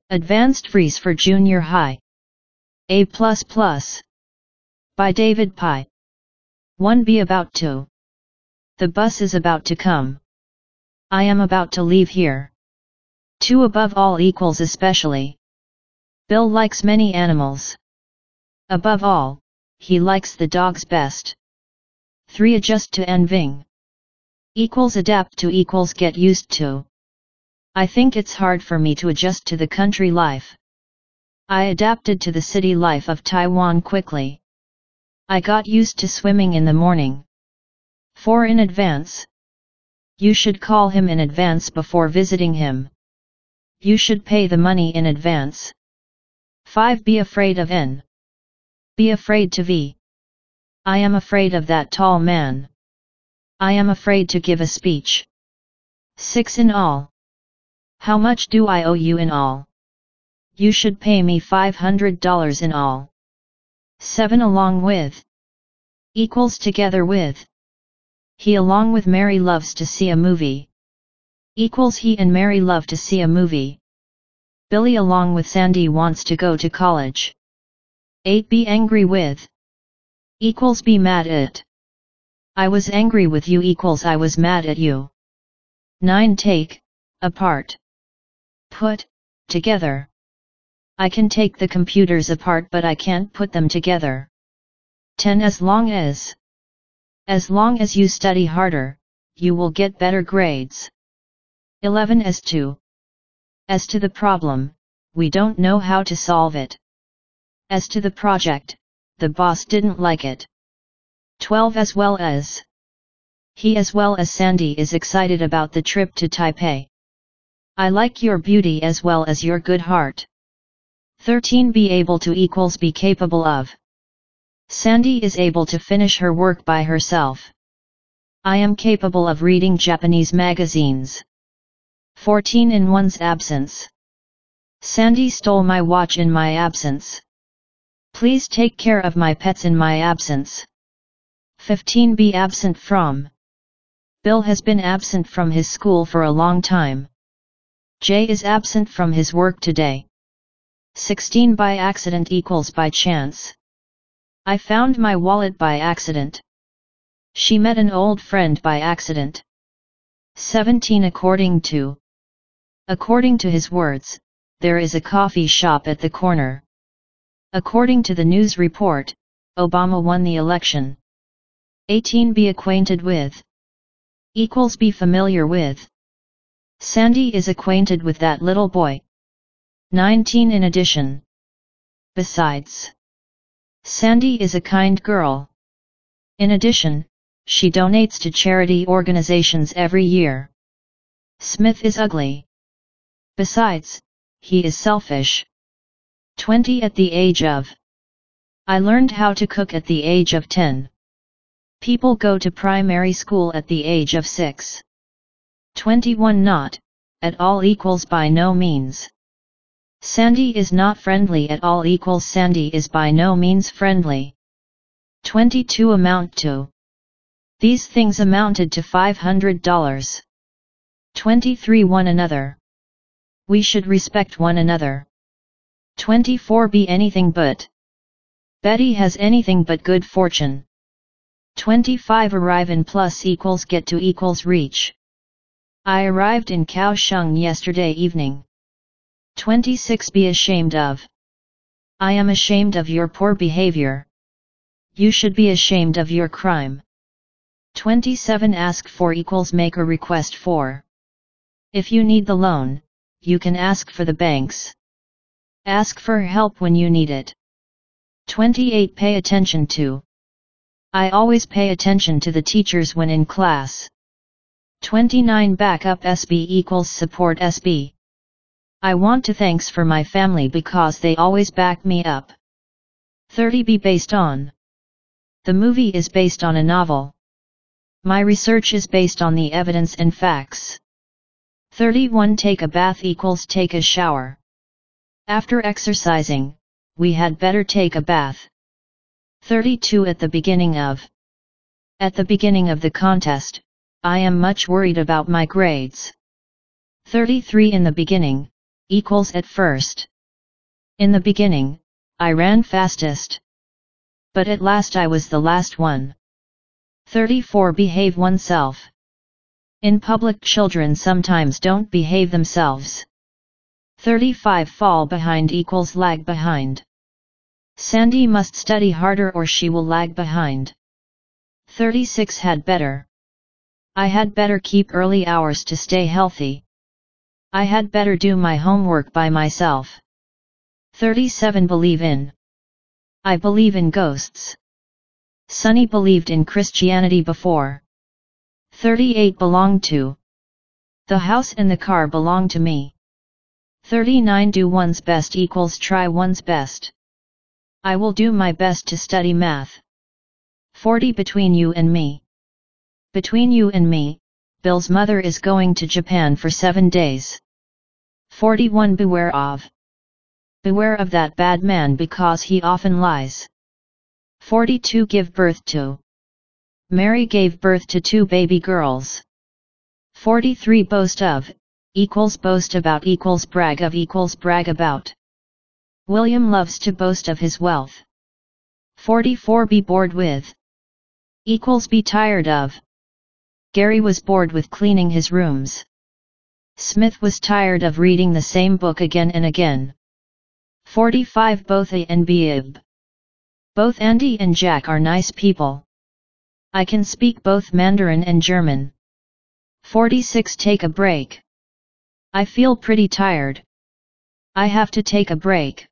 Advanced Freeze for Junior High. A++. By David Pai. 1. Be about to. The bus is about to come. I am about to leave here. 2. Above all equals especially. Bill likes many animals. Above all, he likes the dogs best. 3. Adjust to enving. Equals adapt to equals get used to. I think it's hard for me to adjust to the country life. I adapted to the city life of Taiwan quickly. I got used to swimming in the morning. 4. In advance. You should call him in advance before visiting him. You should pay the money in advance. 5. Be afraid of N. Be afraid to V. I am afraid of that tall man. I am afraid to give a speech. 6. In all. How much do I owe you in all? You should pay me $500 in all. 7. Along with. Equals together with. He along with Mary loves to see a movie. Equals he and Mary love to see a movie. Billy along with Sandy wants to go to college. 8. Be angry with. Equals be mad at. I was angry with you equals I was mad at you. 9. Take, apart. Put, together. I can take the computers apart but I can't put them together. 10. As long as. As long as you study harder, you will get better grades. 11. As to. As to the problem, we don't know how to solve it. As to the project, the boss didn't like it. 12. As well as. He as well as Sandy is excited about the trip to Taipei. I like your beauty as well as your good heart. 13. Be able to equals be capable of. Sandy is able to finish her work by herself. I am capable of reading Japanese magazines. 14. In one's absence. Sandy stole my watch in my absence. Please take care of my pets in my absence. 15. Be absent from. Bill has been absent from his school for a long time. Jay is absent from his work today. 16. By accident equals by chance. I found my wallet by accident. She met an old friend by accident. 17. According to. According to his words, there is a coffee shop at the corner. According to the news report, Obama won the election. 18. Be acquainted with. Equals be familiar with. Sandy is acquainted with that little boy. 19. In addition. Besides. Sandy is a kind girl. In addition, she donates to charity organizations every year. Smith is ugly. Besides, he is selfish. 20. At the age of. I learned how to cook at the age of 10. People go to primary school at the age of 6. 21. Not, at all equals by no means. Sandy is not friendly at all equals Sandy is by no means friendly. 22. Amount to. These things amounted to $500. 23. One another. We should respect one another. 24. Be anything but. Betty has anything but good fortune. 25. Arrive in plus equals get to equals reach. I arrived in Kaohsiung yesterday evening. 26. Be ashamed of. I am ashamed of your poor behavior. You should be ashamed of your crime. 27. Ask for equals make a request for. If you need the loan, you can ask for the banks. Ask for help when you need it. 28. Pay attention to. I always pay attention to the teachers when in class. 29. Back up SB equals support SB. I want to thanks for my family because they always back me up. 30. Be based on. The movie is based on a novel. My research is based on the evidence and facts. 31. Take a bath equals take a shower. After exercising, we had better take a bath. 32. At the beginning of. At the beginning of the contest, I am much worried about my grades. 33. In the beginning, equals at first. In the beginning, I ran fastest. But at last I was the last one. 34 Behave oneself. In public, children sometimes don't behave themselves. 35 Fall behind equals lag behind. Sandy must study harder or she will lag behind. 36 Had better. I had better keep early hours to stay healthy. I had better do my homework by myself. 37 Believe in. I believe in ghosts. Sunny believed in Christianity before. 38 Belong to. The house and the car belong to me. 39 Do one's best equals try one's best. I will do my best to study math. 40 Between you and me. Between you and me, Bill's mother is going to Japan for 7 days. 41 Beware of. Beware of that bad man because he often lies. 42 Give birth to. Mary gave birth to 2 baby girls. 43 Boast of, equals boast about equals brag of equals brag about. William loves to boast of his wealth. 44 Be bored with. Equals be tired of. Gary was bored with cleaning his rooms. Smith was tired of reading the same book again and again. 45 Both A and Beib. Both Andy and Jack are nice people. I can speak both Mandarin and German. 46 Take a break. I feel pretty tired. I have to take a break.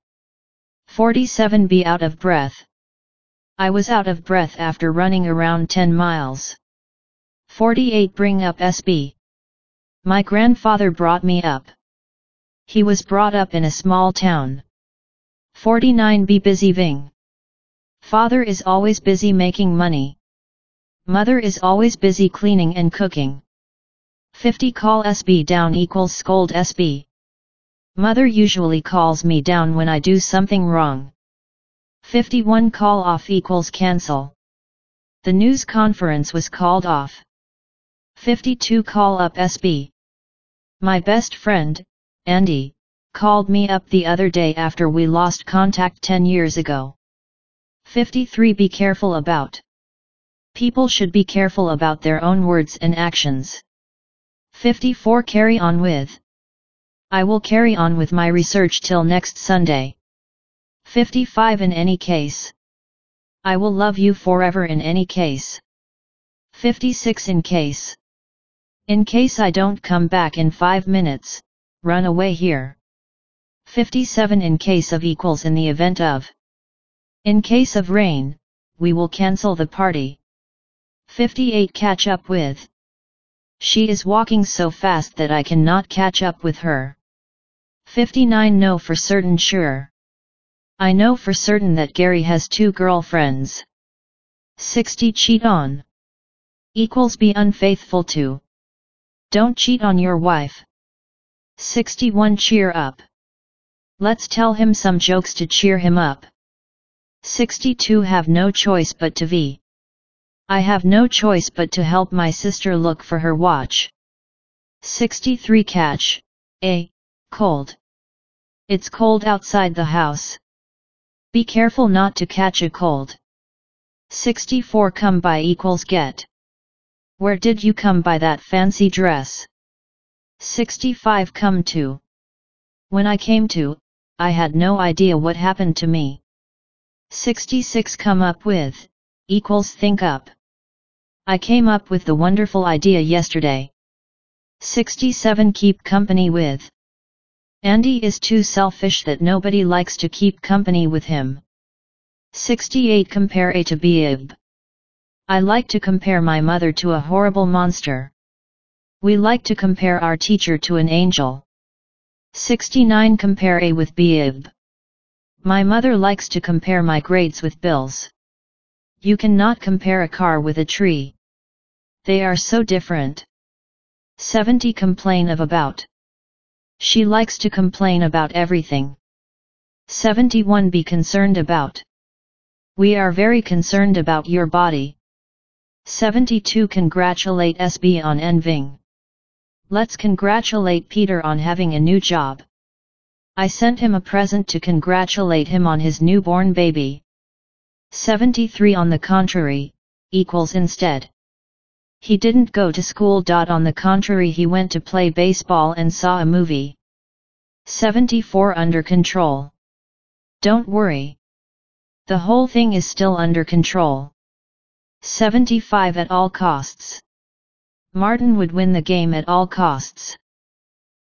47 Be out of breath. I was out of breath after running around 10 miles. 48 Bring up SB. My grandfather brought me up. He was brought up in a small town. 49 Be busy Ving. Father is always busy making money. Mother is always busy cleaning and cooking. 50 Call SB down equals scold SB. Mother usually calls me down when I do something wrong. 51 Call off equals cancel. The news conference was called off. 52 Call up SB. My best friend, Andy, called me up the other day after we lost contact 10 years ago. 53 Be careful about. People should be careful about their own words and actions. 54 Carry on with. I will carry on with my research till next Sunday. 55 In any case. I will love you forever in any case. 56 In case. In case I don't come back in 5 minutes, run away here. 57 In case of equals in the event of. In case of rain, we will cancel the party. 58 Catch up with. She is walking so fast that I cannot catch up with her. 59 Know for certain sure. I know for certain that Gary has 2 girlfriends. 60 Cheat on. Equals be unfaithful to. Don't cheat on your wife. 61 Cheer up. Let's tell him some jokes to cheer him up. 62 Have no choice but to be. I have no choice but to help my sister look for her watch. 63 Catch. A. Cold. It's cold outside the house. Be careful not to catch a cold. 64 Come by equals get. Where did you come by that fancy dress? 65 Come to. When I came to, I had no idea what happened to me. 66 Come up with, equals think up. I came up with the wonderful idea yesterday. 67 Keep company with. Andy is too selfish that nobody likes to keep company with him. 68 Compare A to B. I like to compare my mother to a horrible monster. We like to compare our teacher to an angel. 69 Compare A with B. My mother likes to compare my grades with Bill's. You cannot compare a car with a tree. They are so different. 70 Complain of about. She likes to complain about everything. 71 Be concerned about. We are very concerned about your body. 72 Congratulate SB on enving. Let's congratulate Peter on having a new job. I sent him a present to congratulate him on his newborn baby. 73 on the contrary, equals instead. He didn't go to school. On the contrary, he went to play baseball and saw a movie. 74 under control. Don't worry. The whole thing is still under control. 75 at all costs. Martin would win the game at all costs.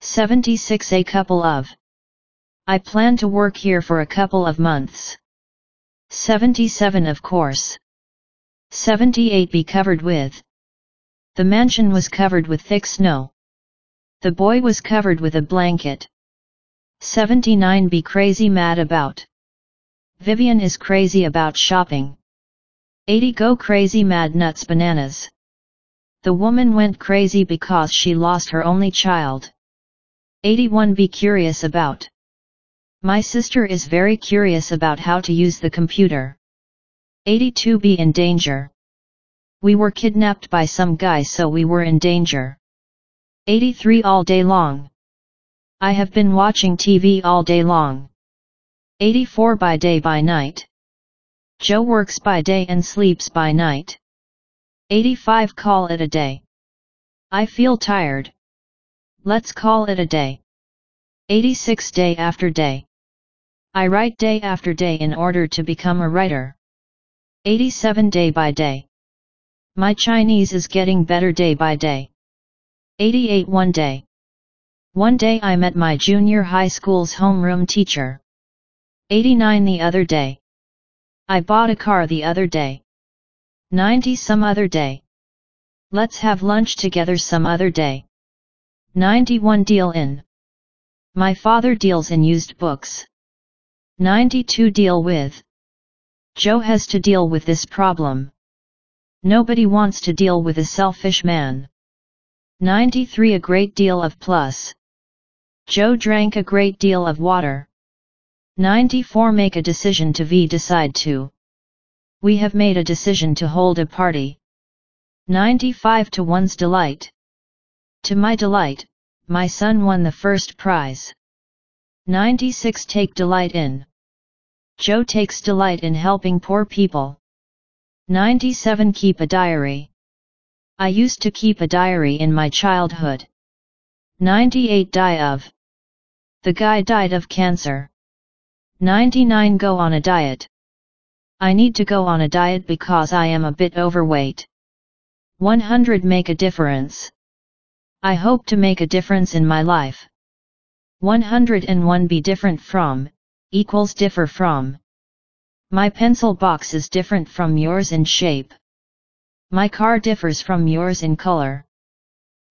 76 a couple of. I plan to work here for a couple of months. 77 of course. 78 be covered with. The mansion was covered with thick snow. The boy was covered with a blanket. 79 be crazy mad about. Vivian is crazy about shopping. 80 go crazy mad nuts bananas. The woman went crazy because she lost her only child. 81 be curious about. My sister is very curious about how to use the computer. 82 be in danger. We were kidnapped by some guy, so we were in danger. 83 all day long. I have been watching TV all day long. 84 by day by night. Joe works by day and sleeps by night. 85 call it a day. I feel tired. Let's call it a day. 86 day after day. I write day after day in order to become a writer. 87 day by day. My Chinese is getting better day by day. 88 one day. One day I met my junior high school's homeroom teacher. 89 the other day. I bought a car the other day. 90 some other day. Let's have lunch together some other day. 91 deal in. My father deals in used books. 92 deal with. Joe has to deal with this problem. Nobody wants to deal with a selfish man. 93 a great deal of plus. Joe drank a great deal of water. 94 make a decision to decide to. We have made a decision to hold a party. 95 to one's delight. To my delight, my son won the first prize. 96 take delight in. Joe takes delight in helping poor people. 97 keep a diary. I used to keep a diary in my childhood. 98 die of. The guy died of cancer. 99 go on a diet. I need to go on a diet because I am a bit overweight. 100 make a difference. I hope to make a difference in my life. 101 be different from, equals differ from. My pencil box is different from yours in shape. My car differs from yours in color.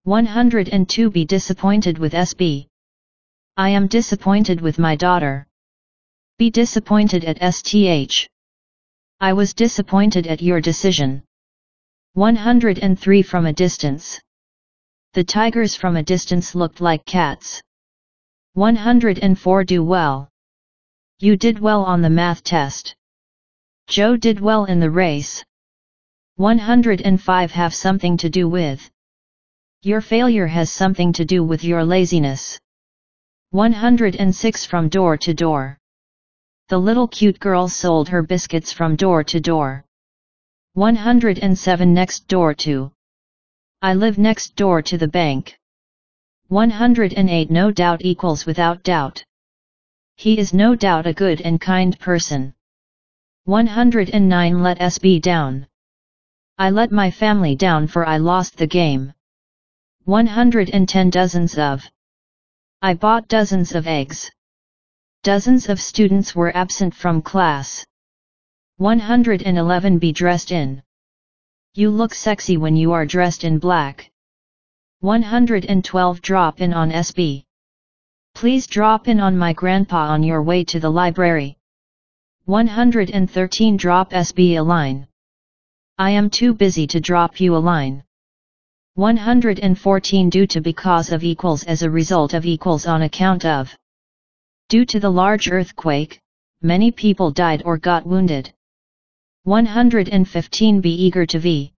102 be disappointed with SB. I am disappointed with my daughter. Be disappointed at STH. I was disappointed at your decision. 103 from a distance. The tigers from a distance looked like cats. 104 do well. You did well on the math test. Joe did well in the race. 105 have something to do with. Your failure has something to do with your laziness. 106 from door to door. The little cute girl sold her biscuits from door to door. 107 next door to. I live next door to the bank. 108 no doubt equals without doubt. He is no doubt a good and kind person. 109 let SB down. I let my family down for I lost the game. 110 dozens of. I bought dozens of eggs. Dozens of students were absent from class. 111 be dressed in. You look sexy when you are dressed in black. 112 drop in on SB. Please drop in on my grandpa on your way to the library. 113 drop SB a line. I am too busy to drop you a line. 114 due to because of equals as a result of equals on account of. Due to the large earthquake, many people died or got wounded. 115 be eager to be.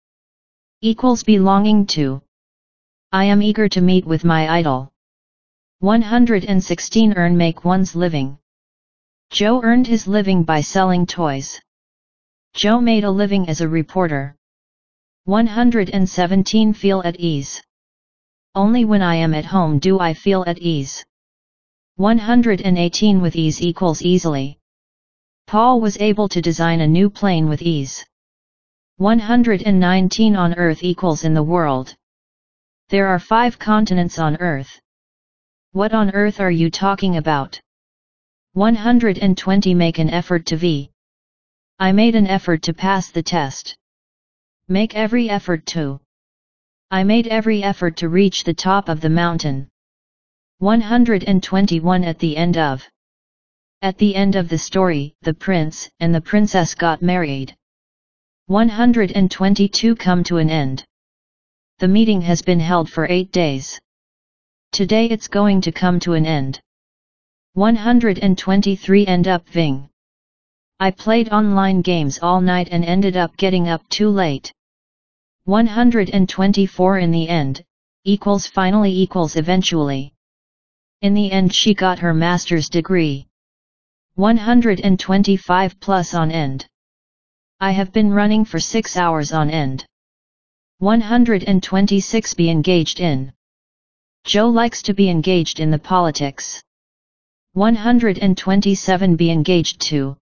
Equals belonging to. I am eager to meet with my idol. 116 Earn make one's living. Joe earned his living by selling toys. Joe made a living as a reporter. 117 Feel at ease. Only when I am at home do I feel at ease. 118 With ease equals easily. Paul was able to design a new plane with ease. 119 On Earth equals in the world. There are 5 continents on Earth. What on earth are you talking about? 120 Make an effort to V. I made an effort to pass the test. Make every effort to. I made every effort to reach the top of the mountain. 121 At the end of. At the end of the story, the prince and the princess got married. 122 Come to an end. The meeting has been held for 8 days. Today it's going to come to an end. 123 End up Ving. I played online games all night and ended up getting up too late. 124 In the end, equals finally equals eventually. In the end she got her master's degree. 125 Plus on end. I have been running for 6 hours on end. 126 Be engaged in. Joe likes to be engaged in the politics. 127 Be engaged to.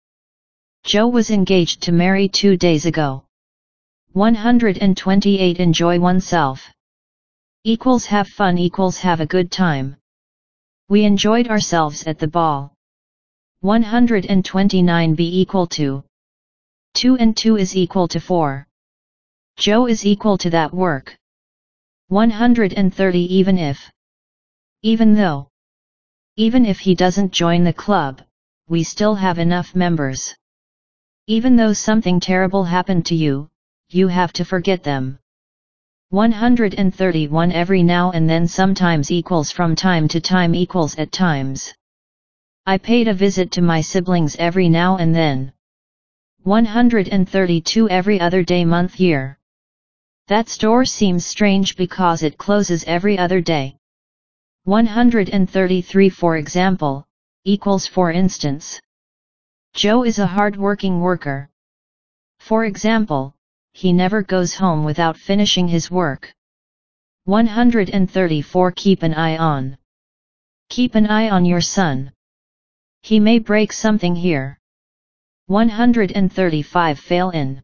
Joe was engaged to marry 2 days ago. 128 Enjoy oneself. Equals have fun equals have a good time. We enjoyed ourselves at the ball. 129 Be equal to. 2 and 2 is equal to 4. Joe is equal to that work. 130 Even if. Even though. Even if he doesn't join the club, we still have enough members. Even though something terrible happened to you, you have to forget them. 131 Every now and then sometimes equals from time to time equals at times. I paid a visit to my siblings every now and then. 132 Every other day month year. That store seems strange because it closes every other day. 133 For example, equals for instance. Joe is a hard-working worker. For example, he never goes home without finishing his work. 134 Keep an eye on. Keep an eye on your son. He may break something here. 135 Fail in.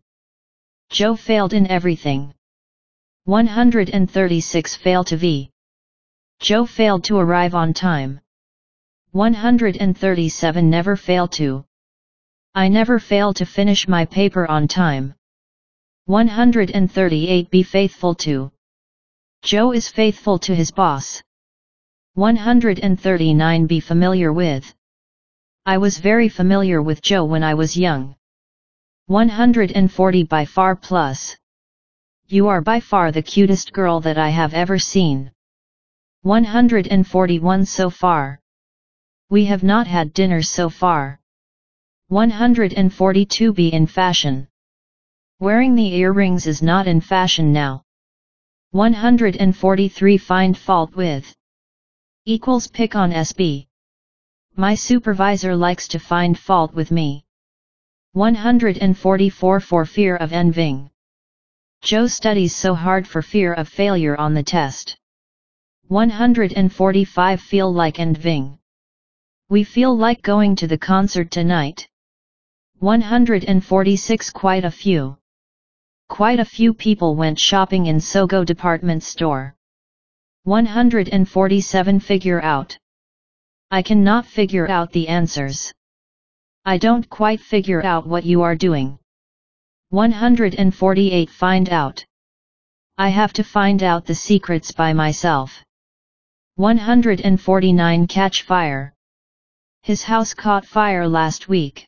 Joe failed in everything. 136 Fail to V. Joe failed to arrive on time. 137 Never fail to. I never fail to finish my paper on time. 138 Be faithful to. Joe is faithful to his boss. 139 Be familiar with. I was very familiar with Joe when I was young. 140 By far plus. You are by far the cutest girl that I have ever seen. 141 So far. We have not had dinner so far. 142 Be in fashion. Wearing the earrings is not in fashion now. 143 Find fault with. Equals pick on SB. My supervisor likes to find fault with me. 144 For fear of envying. Joe studies so hard for fear of failure on the test. 145 Feel like envying. We feel like going to the concert tonight. 146 Quite a few. Quite a few people went shopping in Sogo department store. 147 Figure out. I cannot figure out the answers. I don't quite figure out what you are doing. 148 Find out. I have to find out the secrets by myself. 149 Catch fire. His house caught fire last week.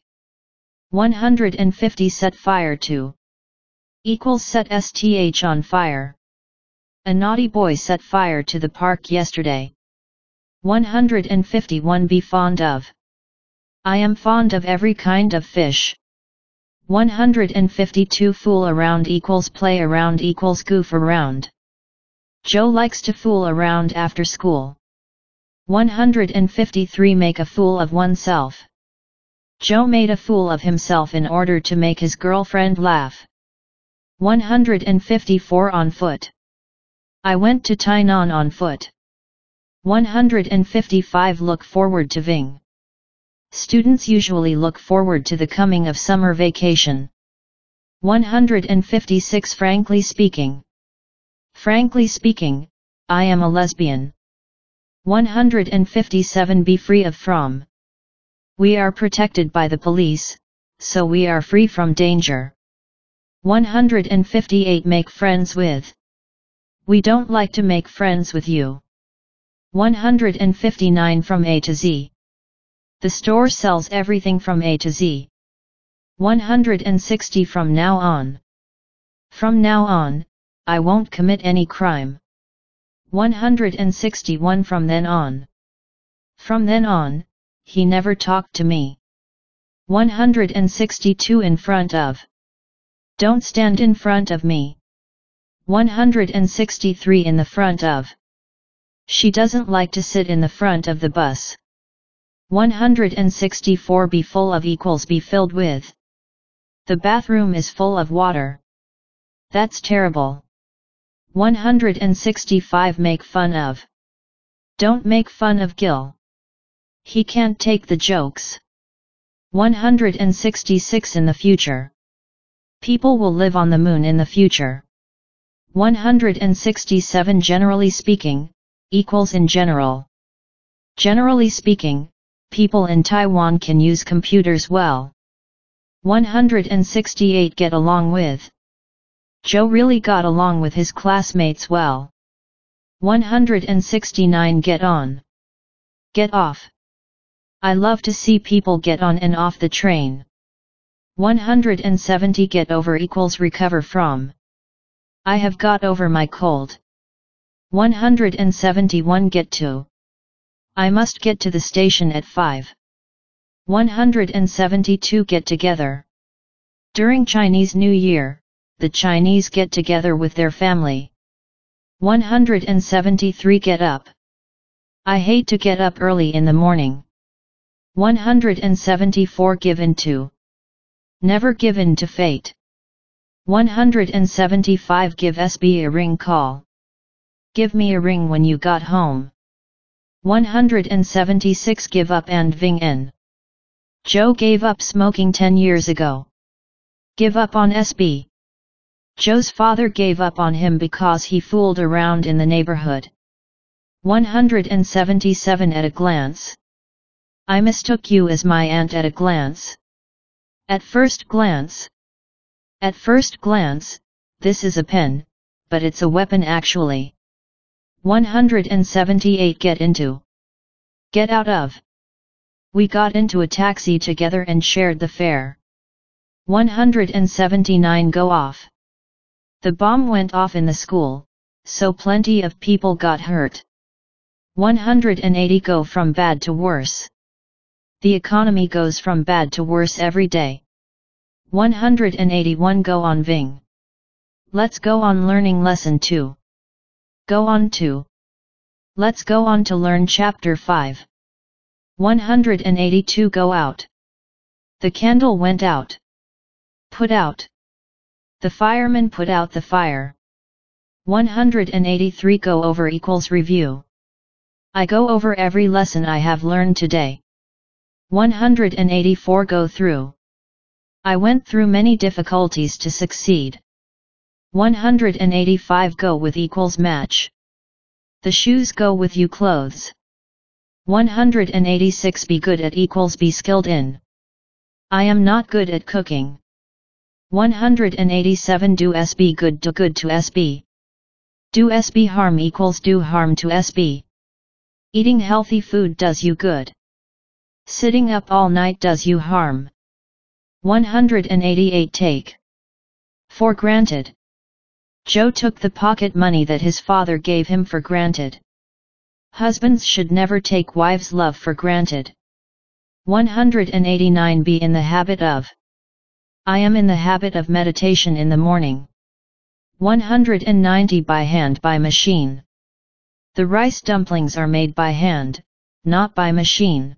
150 Set fire to. Equals set STH on fire. A naughty boy set fire to the park yesterday. 151 Be fond of. I am fond of every kind of fish. 152 Fool around equals play around equals goof around. Joe likes to fool around after school. 153 Make a fool of oneself. Joe made a fool of himself in order to make his girlfriend laugh. 154 On foot. I went to Tainan on foot. 155 Look forward to Ving. Students usually look forward to the coming of summer vacation. 156 Frankly speaking. Frankly speaking, I am a lesbian. 157 Be free of from. We are protected by the police, so we are free from danger. 158 Make friends with. We don't like to make friends with you. 159 From A to Z. The store sells everything from A to Z. 160 From now on. From now on, I won't commit any crime. 161 From then on. From then on, he never talked to me. 162 In front of. Don't stand in front of me. 163 In the front of. She doesn't like to sit in the front of the bus. 164 Be full of equals Be filled with. The bathroom is full of water. That's terrible. 165 Make fun of. Don't make fun of Gil. He can't take the jokes. 166 In the future. People will live on the moon in the future. 167 Generally speaking, equals in general. Generally speaking, people in Taiwan can use computers well. 168 Get along with. Joe really got along with his classmates well. 169 Get on. Get off. I love to see people get on and off the train. 170 Get over equals recover from. I have got over my cold. 171 Get to. I must get to the station at 5. 172 Get together. During Chinese New Year, the Chinese get together with their family. 173 Get up. I hate to get up early in the morning. 174 Give in to. Never give in to fate. 175 Give SB a ring call. Give me a ring when you got home. 176 Give up and Ving in. Joe gave up smoking 10 years ago. Give up on SB. Joe's father gave up on him because he fooled around in the neighborhood. 177 At a glance. I mistook you as my aunt at a glance. At first glance. At first glance, this is a pen, but it's a weapon actually. 178 Get into. Get out of. We got into a taxi together and shared the fare. 179 Go off. The bomb went off in the school, so plenty of people got hurt. 180 Go from bad to worse. The economy goes from bad to worse every day. 181 Go on Ving. Let's go on learning lesson 2. Go on to. Let's go on to learn chapter 5. 182 Go out. The candle went out. Put out. The fireman put out the fire. 183 Go over equals review. I go over every lesson I have learned today. 184 Go through. I went through many difficulties to succeed. 185 Go with equals match. The shoes go with you clothes. 186 Be good at equals be skilled in. I am not good at cooking. 187 Do SB good to SB. Do SB harm equals do harm to SB. Eating healthy food does you good. Sitting up all night does you harm. 188 Take. For granted. Joe took the pocket money that his father gave him for granted. Husbands should never take wives' love for granted. 189 Be in the habit of. I am in the habit of meditation in the morning. 190 By hand by machine. The rice dumplings are made by hand, not by machine.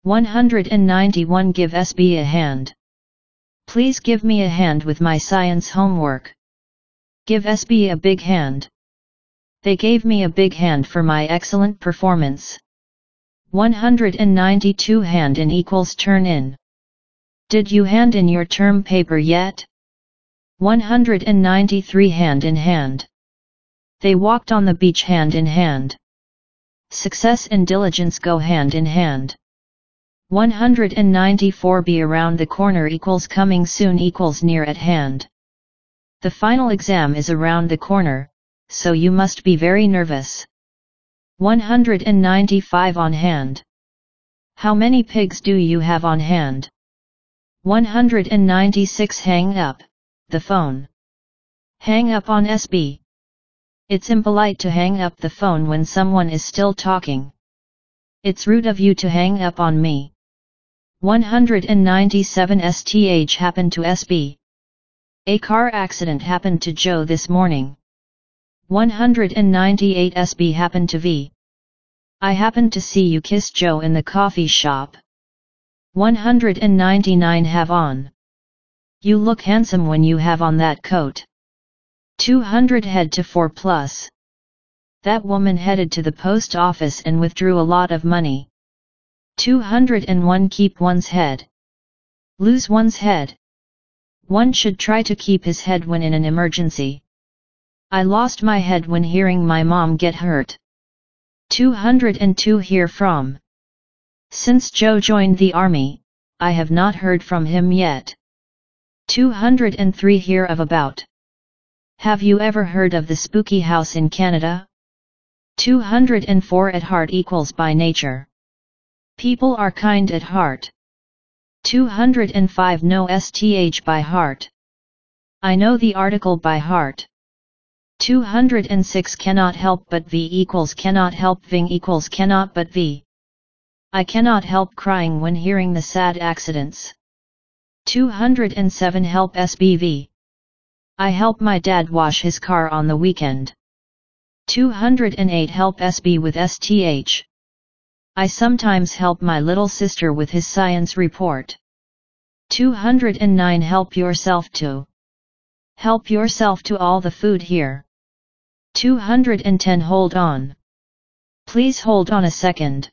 191 Give SB a hand. Please give me a hand with my science homework. Give SB a big hand. They gave me a big hand for my excellent performance. 192 Hand in equals turn in. Did you hand in your term paper yet? 193 Hand in hand. They walked on the beach hand in hand. Success and diligence go hand in hand. 194 Be around the corner equals coming soon equals near at hand. The final exam is around the corner, so you must be very nervous. 195 On hand. How many pigs do you have on hand? 196 Hang up the phone. Hang up on SB. It's impolite to hang up the phone when someone is still talking. It's rude of you to hang up on me. 197 STH happened to SB. A car accident happened to Joe this morning. 198 SB happened to V. I happened to see you kiss Joe in the coffee shop. 199 Have on. You look handsome when you have on that coat. 200 Head to 4 plus. That woman headed to the post office and withdrew a lot of money. 201 Keep one's head. Lose one's head. One should try to keep his head when in an emergency. I lost my head when hearing my mom get hurt. 202 Hear from. Since Joe joined the army, I have not heard from him yet. 203 Hear of about. Have you ever heard of the spooky house in Canada? 204 At heart equals by nature. People are kind at heart. 205 Know STH by heart. I know the article by heart. 206 Cannot help but V equals cannot help Ving equals cannot but V. I cannot help crying when hearing the sad accidents. 207 Help SBV. I help my dad wash his car on the weekend. 208 Help SB with STH. I sometimes help my little sister with his science report. 209 Help yourself to. Help yourself to all the food here. 210 Hold on. Please hold on a second.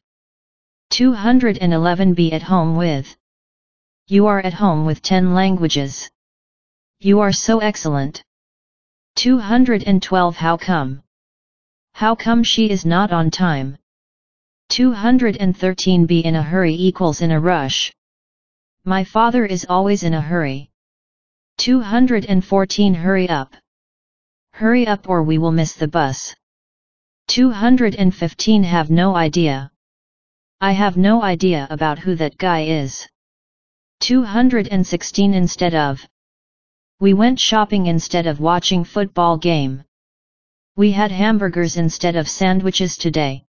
211 Be at home with. You are at home with 10 languages. You are so excellent. 212 How come? How come she is not on time? 213 Be in a hurry equals in a rush. My father is always in a hurry. 214 Hurry up. Hurry up or we will miss the bus. 215 Have no idea. I have no idea about who that guy is. 216 Instead of. We went shopping instead of watching football game. We had hamburgers instead of sandwiches today.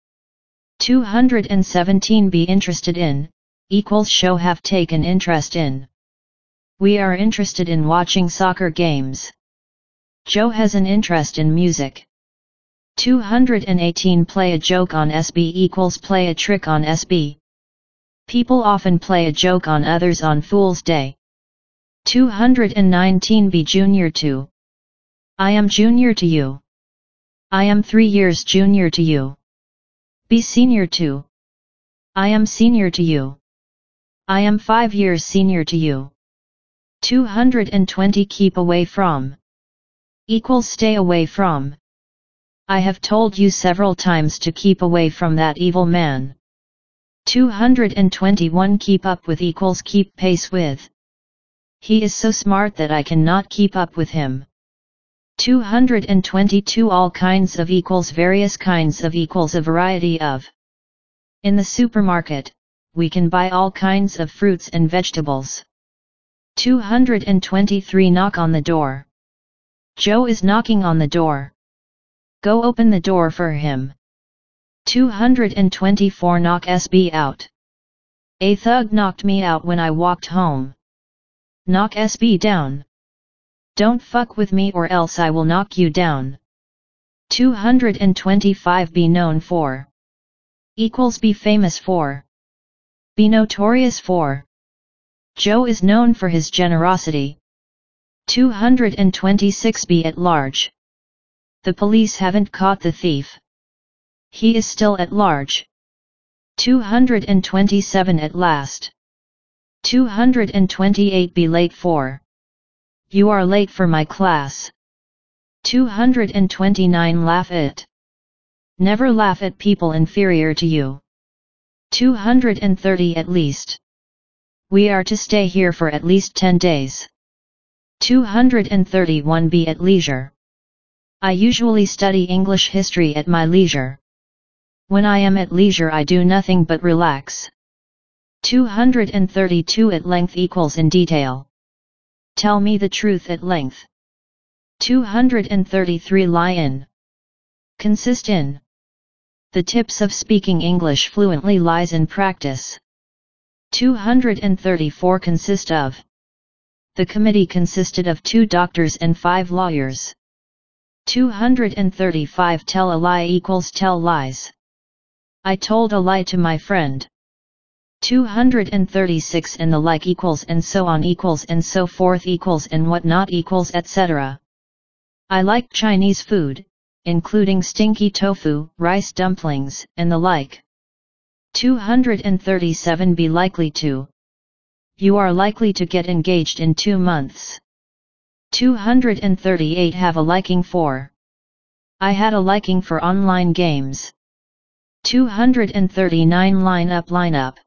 217 Be interested in, equals show have taken interest in. We are interested in watching soccer games. Joe has an interest in music. 218 Play a joke on SB equals play a trick on SB. People often play a joke on others on Fool's Day. 219 Be junior to. I am junior to you. I am 3 years junior to you. Be senior to. I am senior to you. I am 5 years senior to you. 220 Keep away from. Equals stay away from. I have told you several times to keep away from that evil man. 221 Keep up with equals keep pace with. He is so smart that I cannot keep up with him. 222 All kinds of equals various kinds of equals a variety of. In the supermarket, we can buy all kinds of fruits and vegetables. 223 Knock on the door. Joe is knocking on the door. Go open the door for him. 224 Knock SB out. A thug knocked me out when I walked home. Knock SB down. Don't fuck with me or else I will knock you down. 225 Be known for. equals be famous for. Be notorious for. Joe is known for his generosity. 226 Be at large. The police haven't caught the thief. He is still at large. 227 At last. 228 Be late for. You are late for my class. 229 Laugh at. Never laugh at people inferior to you. 230 At least. We are to stay here for at least 10 days. 231 Be at leisure. I usually study English history at my leisure. When I am at leisure I do nothing but relax. 232 At length equals in detail. Tell me the truth at length. 233 Lie in. Consist in. The tips of speaking English fluently lies in practice. 234 Consist of. The committee consisted of 2 doctors and 5 lawyers. 235 Tell a lie equals tell lies. I told a lie to my friend. 236 And the like equals and so on equals and so forth equals and what not equals etc. I like Chinese food, including stinky tofu, rice dumplings, and the like. 237 Be likely to. You are likely to get engaged in 2 months. 238 Have a liking for. I had a liking for online games. 239 Line up.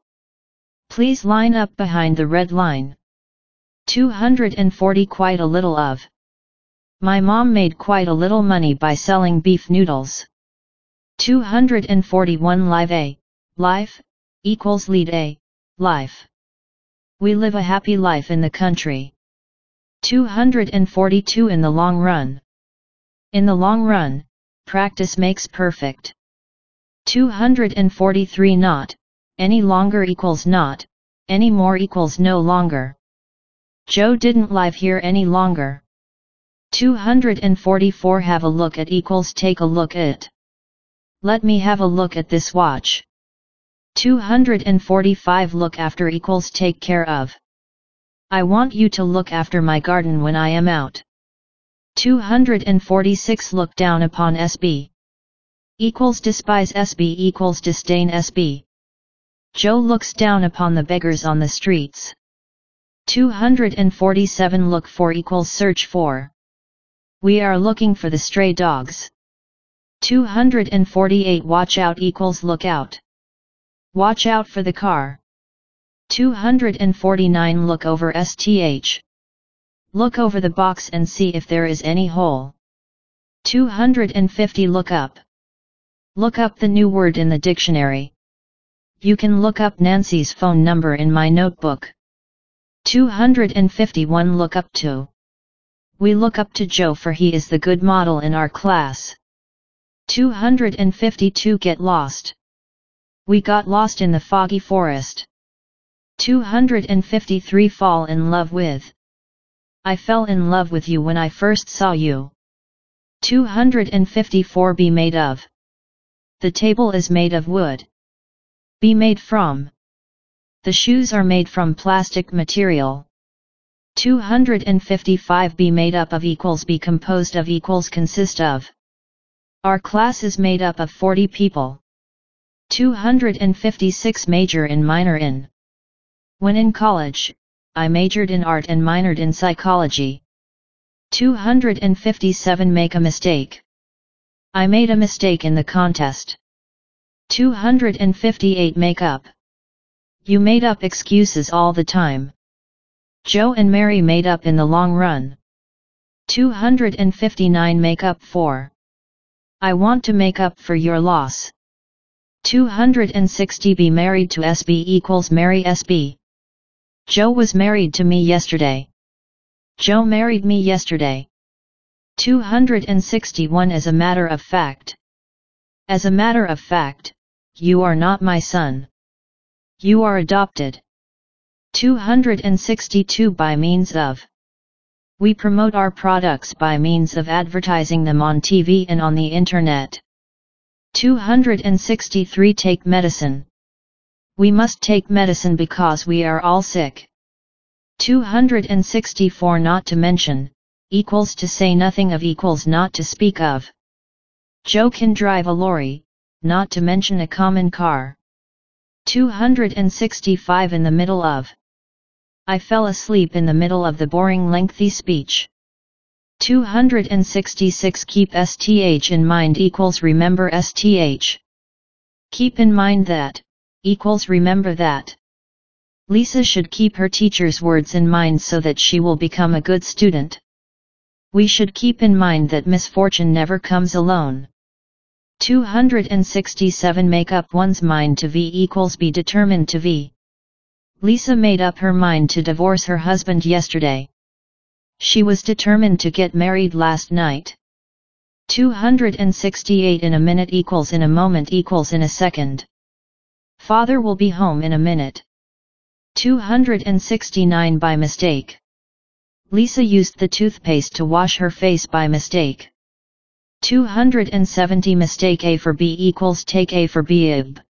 Please line up behind the red line. 240 Quite a little of. My mom made quite a little money by selling beef noodles. 241 Live a. Life, equals lead a. Life. We live a happy life in the country. 242 In the long run. In the long run, practice makes perfect. 243 Not. Any longer equals not, any more equals no longer. Joe didn't live here any longer. 244 Have a look at equals take a look at. Let me have a look at this watch. 245 Look after equals take care of. I want you to look after my garden when I am out. 246 Look down upon SB. Equals despise SB equals disdain SB. Joe looks down upon the beggars on the streets. 247 Look for equals search for. We are looking for the stray dogs. 248 Watch out equals look out. Watch out for the car. 249 Look over STH. Look over the box and see if there is any hole. 250 Look up. Look up the new word in the dictionary. You can look up Nancy's phone number in my notebook. 251 Look up to. We look up to Joe for he is the good model in our class. 252 Get lost. We got lost in the foggy forest. 253 Fall in love with. I fell in love with you when I first saw you. 254 Be made of. The table is made of wood. Be made from. The shoes are made from plastic material. 255 Be made up of equals be composed of equals consist of. Our class is made up of 40 people. 256 Major and minor in. When in college, I majored in art and minored in psychology. 257 Make a mistake. I made a mistake in the contest. 258 Make up. You made up excuses all the time. Joe and Mary made up in the long run. 259 Make up for. I want to make up for your loss. 260 Be married to SB equals marry SB. Joe was married to me yesterday. Joe married me yesterday. 261 As a matter of fact. As a matter of fact, you are not my son. You are adopted. 262 By means of. We promote our products by means of advertising them on TV and on the internet. 263 Take medicine. We must take medicine because we are all sick. 264 Not to mention, equals to say nothing of equals not to speak of. Joe can drive a lorry, not to mention a common car. 265 In the middle of. I fell asleep in the middle of the boring lengthy speech. 266 Keep STH in mind equals remember STH. Keep in mind that, equals remember that. Lisa should keep her teacher's words in mind so that she will become a good student. We should keep in mind that misfortune never comes alone. 267 Make up one's mind to V equals be determined to V. Lisa made up her mind to divorce her husband yesterday. She was determined to get married last night. 268 In a minute equals in a moment equals in a second. Father will be home in a minute. 269 By mistake. Lisa used the toothpaste to wash her face by mistake. 270 Mistake A for B equals take A for B ib.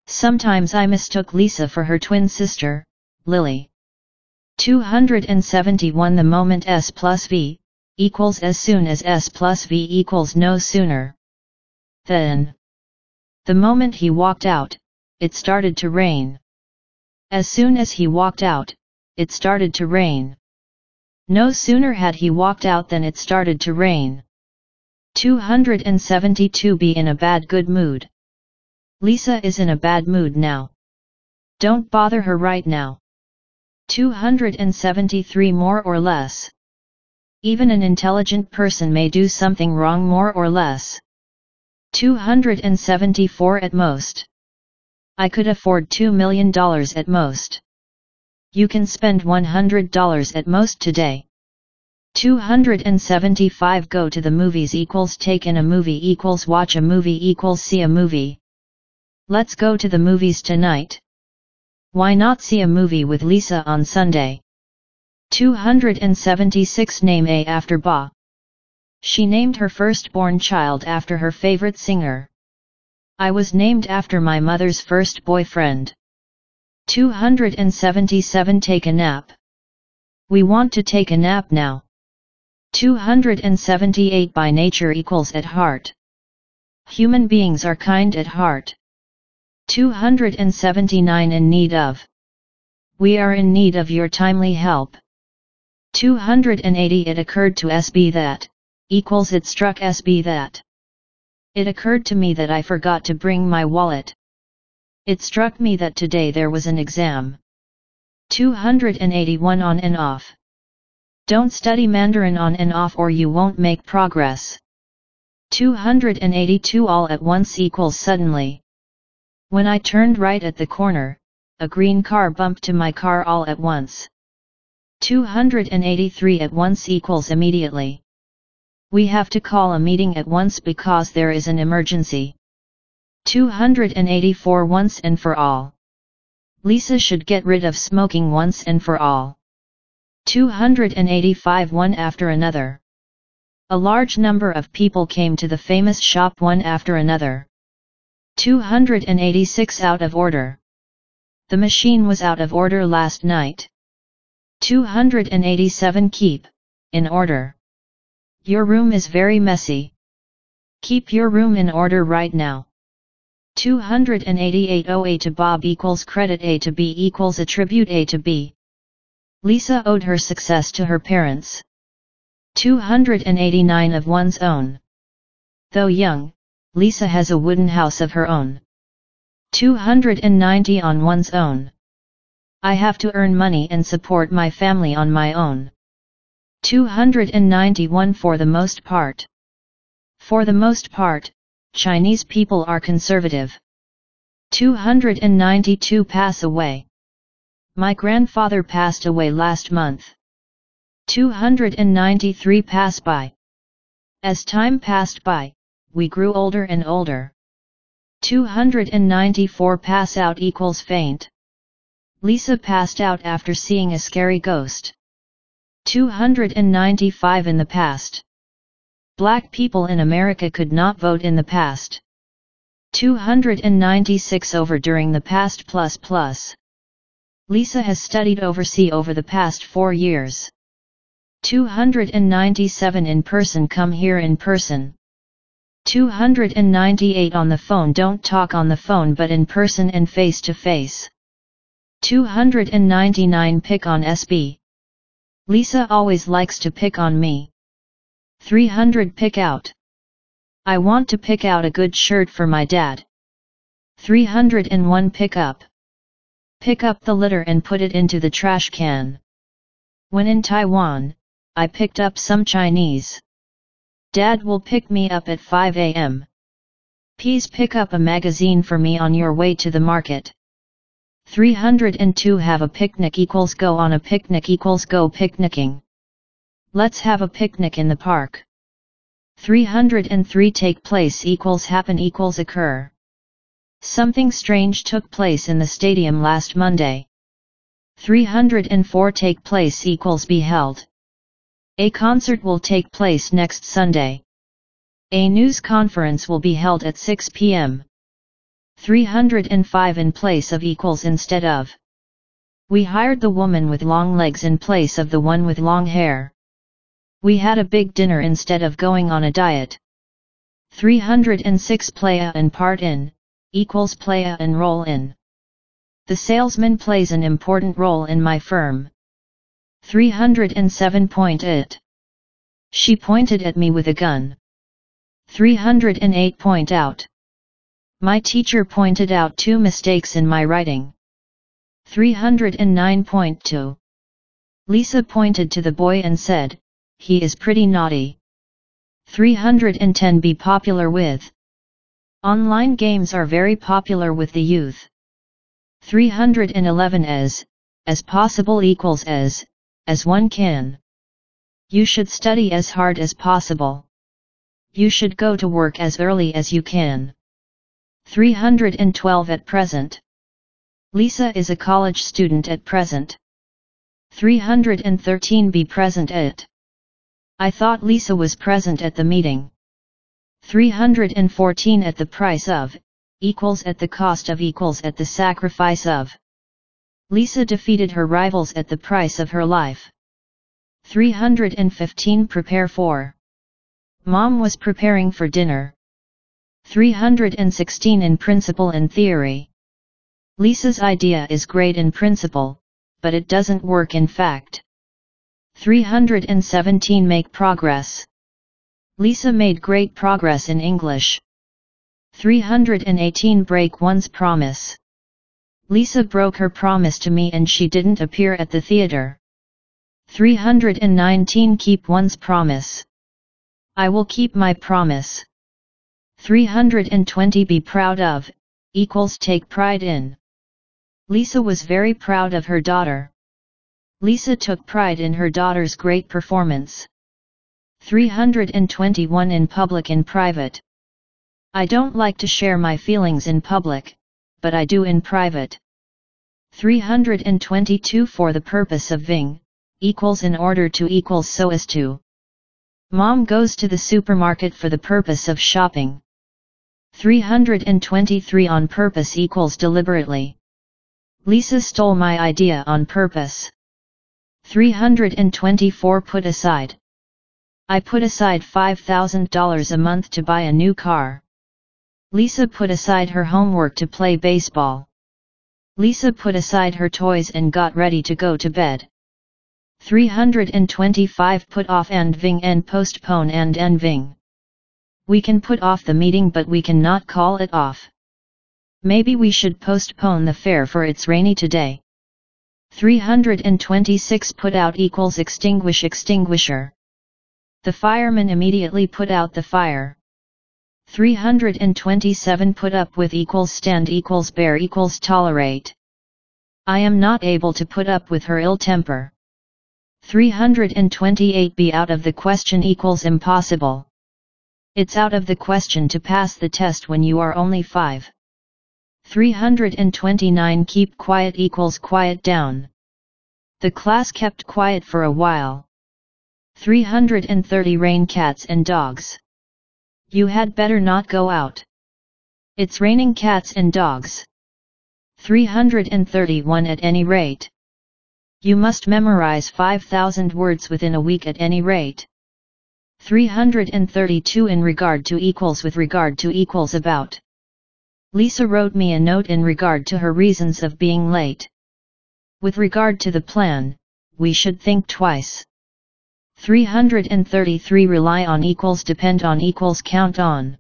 Sometimes I mistook Lisa for her twin sister, Lily. 271 The moment S plus V, equals as soon as S plus V equals no sooner than. The moment he walked out, it started to rain. As soon as he walked out, it started to rain. No sooner had he walked out than it started to rain. 272 Be in a bad good mood. Lisa is in a bad mood now. Don't bother her right now. 273 More or less. Even an intelligent person may do something wrong more or less. 274 At most. I could afford $2 million at most. You can spend $100 at most today. 275 Go to the movies equals take in a movie equals watch a movie equals see a movie. Let's go to the movies tonight. Why not see a movie with Lisa on Sunday? 276 Name A after Ba. She named her firstborn child after her favorite singer. I was named after my mother's first boyfriend. 277 Take a nap. We want to take a nap now. 278 By nature equals at heart. Human beings are kind at heart. 279 In need of. We are in need of your timely help. 280 It occurred to SB that, equals it struck SB that. It occurred to me that I forgot to bring my wallet. It struck me that today there was an exam. 281 On and off. Don't study Mandarin on and off or you won't make progress. 282 All at once equals suddenly. When I turned right at the corner, a green car bumped to my car all at once. 283 At once equals immediately. We have to call a meeting at once because there is an emergency. 284 Once and for all. Lisa should get rid of smoking once and for all. 285 One after another. A large number of people came to the famous shop one after another. 286 Out of order. The machine was out of order last night. 287 Keep in order. Your room is very messy. Keep your room in order right now. 288 A to Bob equals credit A to B equals attribute A to B. Lisa owed her success to her parents. 289 Of one's own. Though young, Lisa has a wooden house of her own. 290 On one's own. I have to earn money and support my family on my own. 291 For the most part. For the most part, Chinese people are conservative. 292 Pass away. My grandfather passed away last month. 293 Pass by. As time passed by, we grew older and older. 294 Pass out equals faint. Lisa passed out after seeing a scary ghost. 295 In the past. Black people in America could not vote in the past. 296 over during the past plus. Lisa has studied overseas over the past 4 years. 297 in person, come here in person. 298 on the phone, don't talk on the phone but in person and face to face. 299 pick on SB. Lisa always likes to pick on me. 300 pick out. I want to pick out a good shirt for my dad. 301 pick up. Pick up the litter and put it into the trash can. When in Taiwan, I picked up some Chinese. Dad will pick me up at 5 a.m. Please pick up a magazine for me on your way to the market. 302 have a picnic equals go on a picnic equals go picnicking. Let's have a picnic in the park. 303 take place equals happen equals occur. Something strange took place in the stadium last Monday. 304 take place equals be held. A concert will take place next Sunday. A news conference will be held at 6 p.m. 305 in place of equals instead of. We hired the woman with long legs in place of the one with long hair. We had a big dinner instead of going on a diet. 306 playa and part in, equals playa and role in. The salesman plays an important role in my firm. 307 point it. She pointed at me with a gun. 308 point out. My teacher pointed out 2 mistakes in my writing. 309.2. Lisa pointed to the boy and said, he is pretty naughty. 310 be popular with. Online games are very popular with the youth. 311 as possible equals as one can. You should study as hard as possible. You should go to work as early as you can. 312 at present. Lisa is a college student at present. 313 be present at. I thought Lisa was present at the meeting. 314 at the price of, equals at the cost of equals at the sacrifice of. Lisa defeated her rivals at the price of her life. 315 prepare for. Mom was preparing for dinner. 316 in principle and theory. Lisa's idea is great in principle, but it doesn't work in fact. 317 make progress. Lisa made great progress in English. 318 break one's promise. Lisa broke her promise to me and she didn't appear at the theater. 319 keep one's promise. I will keep my promise. 320 be proud of, equals take pride in. Lisa was very proud of her daughter. Lisa took pride in her daughter's great performance. 321 in public and private. I don't like to share my feelings in public, but I do in private. 322 for the purpose of ving, equals in order to equals so as to. Mom goes to the supermarket for the purpose of shopping. 323 on purpose equals deliberately. Lisa stole my idea on purpose. 324 put aside. I put aside $5,000 a month to buy a new car. Lisa put aside her homework to play baseball. Lisa put aside her toys and got ready to go to bed. 325 put off and ving and postpone and ving. We can put off the meeting but we cannot call it off. Maybe we should postpone the fair for it's rainy today. 326 put out equals extinguish extinguisher. The fireman immediately put out the fire. 327 put up with equals stand equals bear equals tolerate. I am not able to put up with her ill temper. 328 be out of the question equals impossible. It's out of the question to pass the test when you are only 5. 329 keep quiet equals quiet down. The class kept quiet for a while. 330 rain cats and dogs. You had better not go out. It's raining cats and dogs. 331 at any rate. You must memorize 5,000 words within a week at any rate. 332 in regard to equals with regard to equals about. Lisa wrote me a note in regard to her reasons of being late. With regard to the plan, we should think twice. 333 rely on equals depend on equals count on.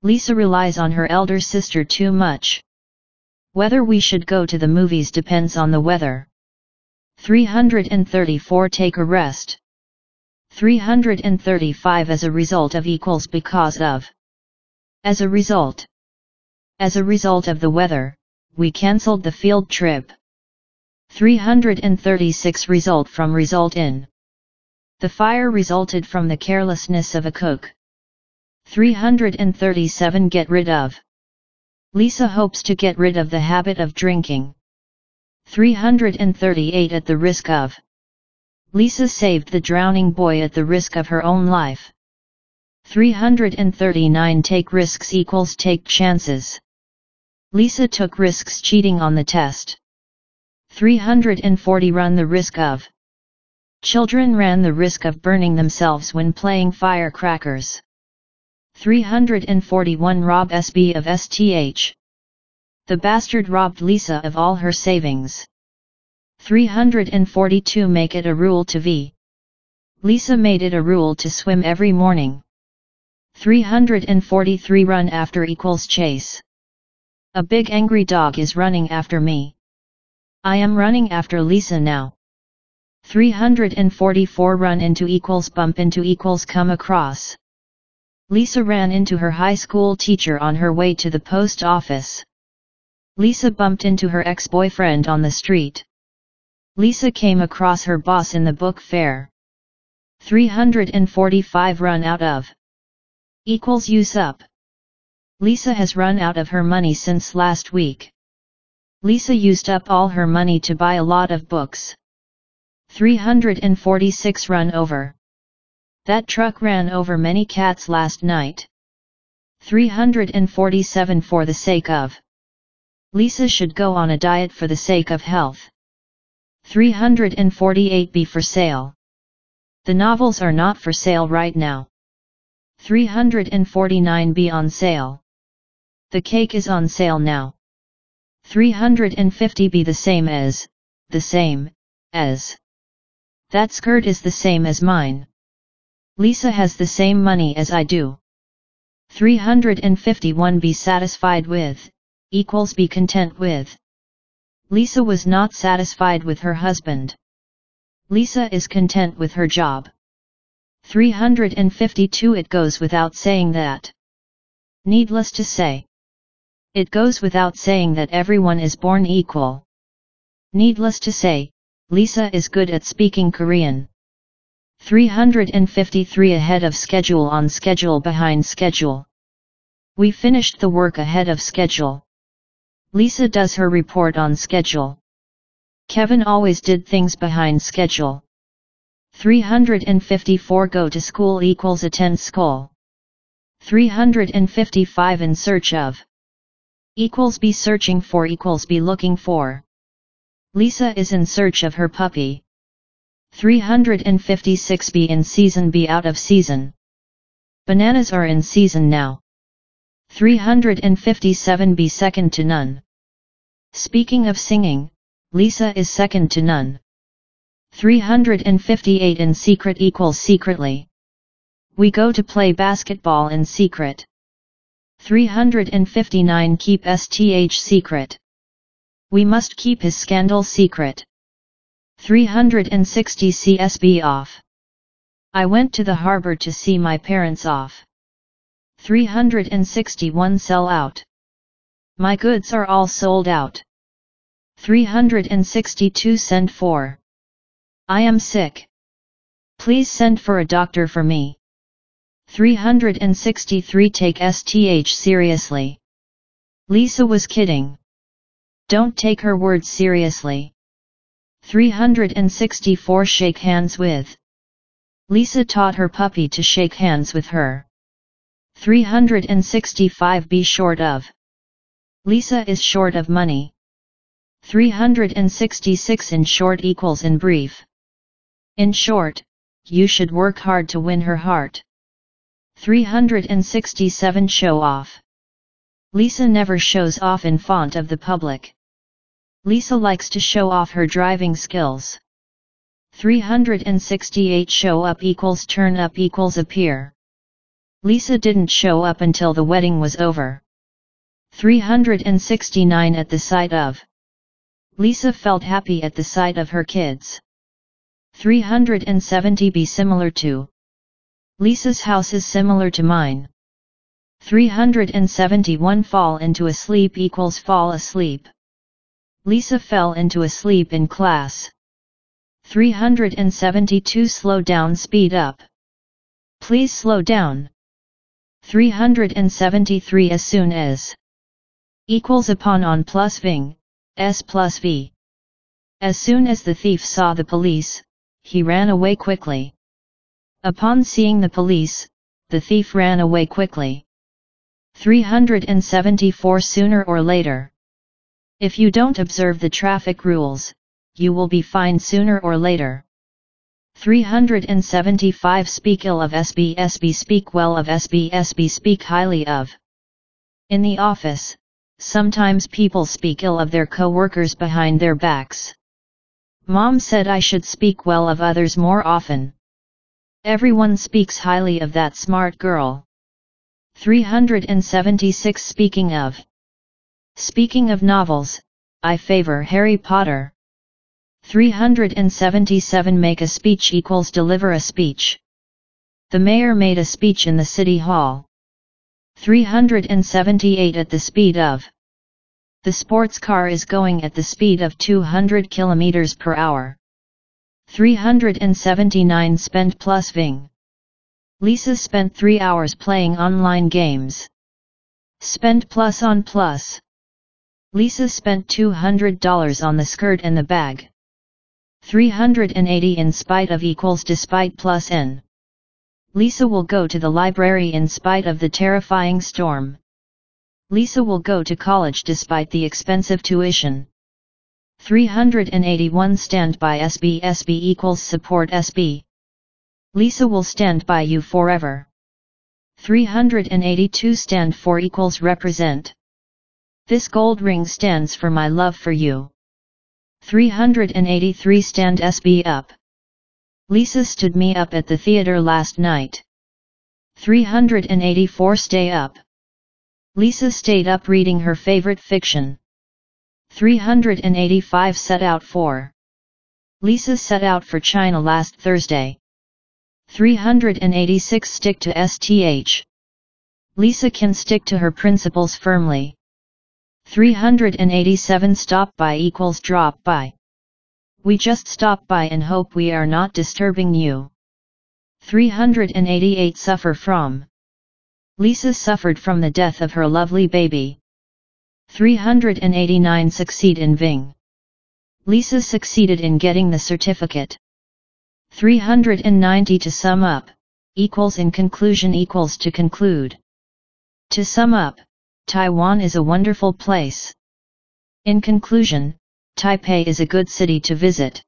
Lisa relies on her elder sister too much. Whether we should go to the movies depends on the weather. 334 take a rest. 335 as a result of equals because of. As a result. As a result of the weather, we cancelled the field trip. 336 result from result in. The fire resulted from the carelessness of a cook. 337 get rid of. Lisa hopes to get rid of the habit of drinking. 338 at the risk of. Lisa saved the drowning boy at the risk of her own life. 339 take risks equals take chances. Lisa took risks cheating on the test. 340 run the risk of. Children ran the risk of burning themselves when playing firecrackers. 341 rob SB of STH. The bastard robbed Lisa of all her savings. 342 make it a rule to V. Lisa made it a rule to swim every morning. 343 run after equals chase. A big angry dog is running after me. I am running after Lisa now. 344 run into equals bump into equals come across. Lisa ran into her high school teacher on her way to the post office. Lisa bumped into her ex-boyfriend on the street. Lisa came across her boss in the book fair. 345 run out of. Equals use up. Lisa has run out of her money since last week. Lisa used up all her money to buy a lot of books. 346 run over. That truck ran over many cats last night. 347 for the sake of. Lisa should go on a diet for the sake of health. 348 be for sale. The novels are not for sale right now. 349 be on sale. The cake is on sale now. 350 be the same as. That skirt is the same as mine. Lisa has the same money as I do. 351 be satisfied with, equals be content with. Lisa was not satisfied with her husband. Lisa is content with her job. 352 it goes without saying that. Needless to say. It goes without saying that everyone is born equal. Needless to say, Lisa is good at speaking Korean. 353 ahead of schedule on schedule behind schedule. We finished the work ahead of schedule. Lisa does her report on schedule. Kevin always did things behind schedule. 354 go to school equals attend school. 355 in search of. Equals be searching for equals be looking for. Lisa is in search of her puppy. 356 be in season be out of season. Bananas are in season now. 357 be second to none. Speaking of singing, Lisa is second to none. 358 in secret equals secretly. We go to play basketball in secret. 359 keep STH secret. We must keep his scandal secret. 360 CSB off. I went to the harbor to see my parents off. 361 sell out. My goods are all sold out. 362 send for. I am sick. Please send for a doctor for me. 363 take STH seriously. Lisa was kidding. Don't take her words seriously. 364 shake hands with. Lisa taught her puppy to shake hands with her. 365 Be short of. Lisa is short of money. 366 In short equals in brief. In short, you should work hard to win her heart. 367 Show off. Lisa never shows off in front of the public. Lisa likes to show off her driving skills. 368 Show up equals turn up equals appear. Lisa didn't show up until the wedding was over. 369 At the sight of. Lisa felt happy at the sight of her kids. 370 Be similar to. Lisa's house is similar to mine. 371 Fall into a sleep equals fall asleep. Lisa fell into a sleep in class. 372 Slow down speed up. Please slow down. 373 As soon as. Equals upon on plus ving, s plus v. As soon as the thief saw the police, he ran away quickly. Upon seeing the police, the thief ran away quickly. 374 Sooner or later. If you don't observe the traffic rules, you will be fined sooner or later. 375 Speak ill of SB Speak well of SB Speak highly of. In the office, sometimes people speak ill of their co-workers behind their backs. Mom said I should speak well of others more often. Everyone speaks highly of that smart girl. 376 Speaking of. Speaking of novels, I favor Harry Potter. 377 Make a speech equals deliver a speech. The mayor made a speech in the city hall. 378 At the speed of. The sports car is going at the speed of 200 km per hour. 379 Spend plus ving. Lisa spent 3 hours playing online games. Spend plus on plus. Lisa spent $200 on the skirt and the bag. 380 In spite of equals despite plus n. Lisa will go to the library in spite of the terrifying storm. Lisa will go to college despite the expensive tuition. 381 Stand by SB equals support SB. Lisa will stand by you forever. 382 Stand for equals represent. This gold ring stands for my love for you. 383 Stand SB up. Lisa stood me up at the theater last night. 384 Stay up. Lisa stayed up reading her favorite fiction. 385 Set out for. Lisa set out for China last Thursday. 386 Stick to STH. Lisa can stick to her principles firmly. 387 Stop by equals drop by. We just stop by and hope we are not disturbing you. 388 Suffer from. Lisa suffered from the death of her lovely baby. 389 Succeed in Ving. Lisa succeeded in getting the certificate. 390 To sum up, equals in conclusion equals to conclude. To sum up, Taiwan is a wonderful place. In conclusion, Taipei is a good city to visit.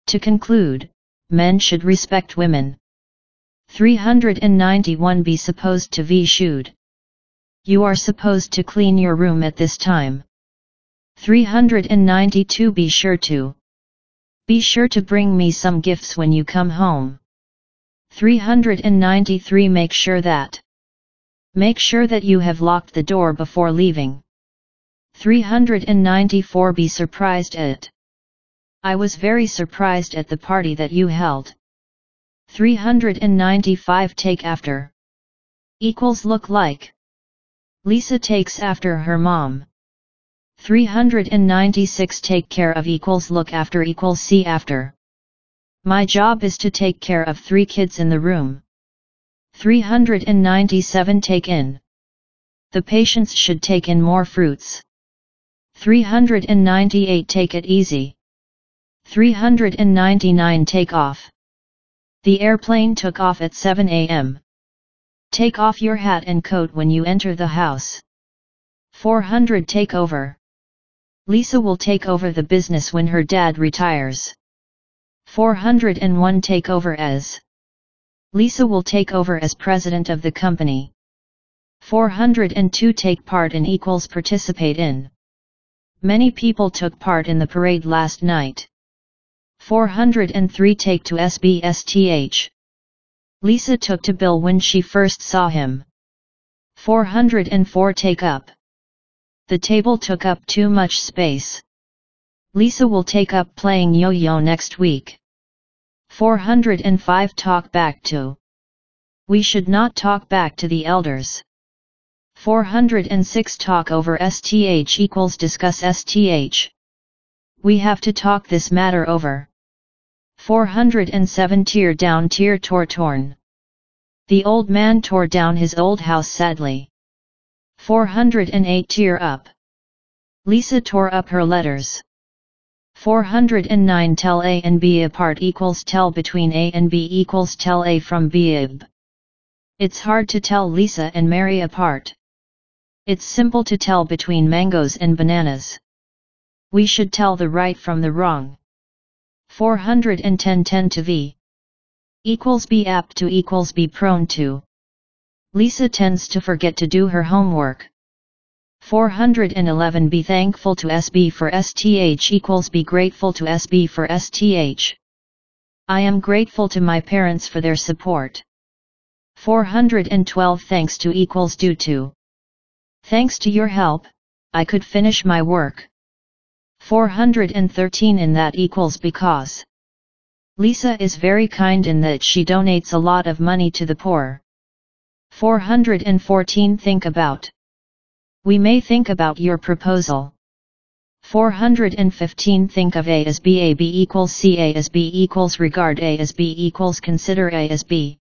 To conclude, men should respect women. 391 Be supposed to be should. You are supposed to clean your room at this time. 392 Be sure to. Be sure to bring me some gifts when you come home. 393 Make sure that. Make sure that you have locked the door before leaving. 394 Be surprised at. I was very surprised at the party that you held. 395 Take after. Equals look like. Lisa takes after her mom. 396 Take care of equals look after equals see after. My job is to take care of 3 kids in the room. 397 Take in. The patients should take in more fruits. 398 Take it easy. 399 Take off. The airplane took off at 7 a.m. Take off your hat and coat when you enter the house. 400 Take over. Lisa will take over the business when her dad retires. 401 Take over as. Lisa will take over as president of the company. 402 Take part in equals participate in. Many people took part in the parade last night. 403 Take to SBSTH. Lisa took to Bill when she first saw him. 404 Take up. The table took up too much space. Lisa will take up playing yo-yo next week. 405 Talk back to. We should not talk back to the elders. 406 Talk over STH equals discuss STH. We have to talk this matter over. 407 Tear down tear tore torn. The old man tore down his old house sadly. 408 Tear up. Lisa tore up her letters. 409 Tell A and B apart equals tell between A and B equals tell A from B. It's hard to tell Lisa and Mary apart. It's simple to tell between mangoes and bananas. We should tell the right from the wrong. 410 10 to V. Equals be apt to equals be prone to. Lisa tends to forget to do her homework. 411 Be thankful to SB for STH equals be grateful to SB for STH. I am grateful to my parents for their support. 412 Thanks to equals due to. Thanks to your help, I could finish my work. 413 In that equals because. Lisa is very kind in that she donates a lot of money to the poor. 414 Think about. We may think about your proposal. 415 Think of A as B. A B equals C. A as B equals regard A as B equals consider A as B.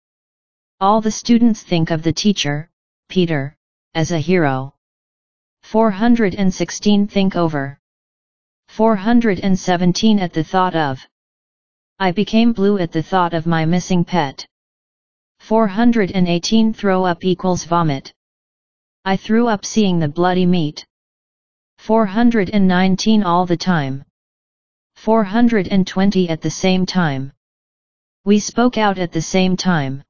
All the students think of the teacher, Peter, as a hero. 416 Think over. 417 At the thought of. I became blue at the thought of my missing pet. 418 Throw up equals vomit. I threw up seeing the bloody meat. 419 All the time. 420 At the same time. We spoke out at the same time.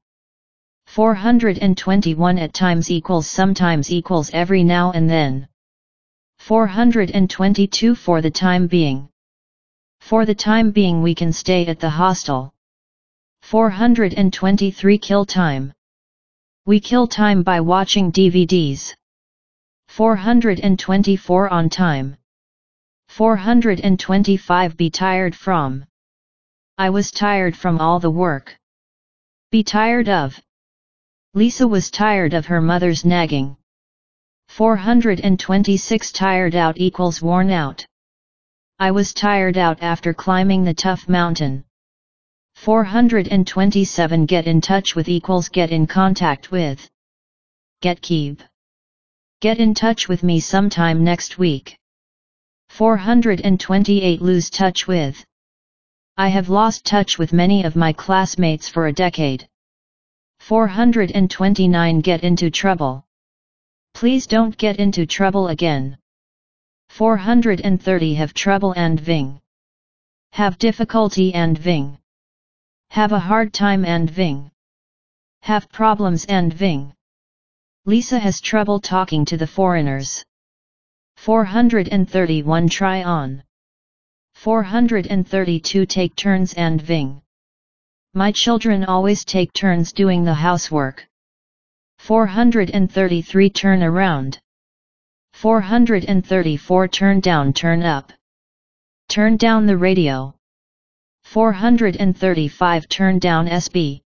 421 At times equals sometimes equals every now and then. 422 For the time being. For the time being we can stay at the hostel. 423 Kill time. We kill time by watching DVDs. 424 On time. 425 Be tired from. I was tired from all the work. Be tired of. Lisa was tired of her mother's nagging. 426 Tired out equals worn out. I was tired out after climbing the tough mountain. 427 Get in touch with equals get in contact with. Get keep. Get in touch with me sometime next week. 428 Lose touch with. I have lost touch with many of my classmates for a decade. 429 Get into trouble. Please don't get into trouble again. 430 Have trouble and ving. Have difficulty and ving. Have a hard time and ving. Have problems and ving. Lisa has trouble talking to the foreigners. 431 Try on. 432 Take turns and ving. My children always take turns doing the housework. 433 Turn around. 434 Turn down turn up. Turn down the radio. 435 Turn down SB.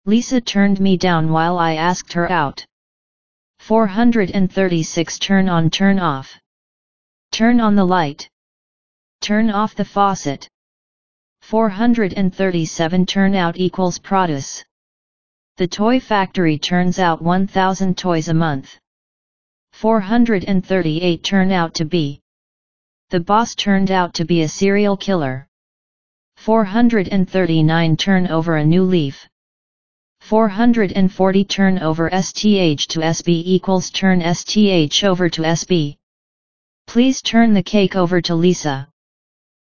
Lisa turned me down while I asked her out. 436 Turn on turn off. Turn on the light. Turn off the faucet. 437 Turn out equals produce. The toy factory turns out 1,000 toys a month. 438 Turn out to be. The boss turned out to be a serial killer. 439 Turn over a new leaf. 440 turn over STH to SB equals turn STH over to SB. Please turn the cake over to Lisa.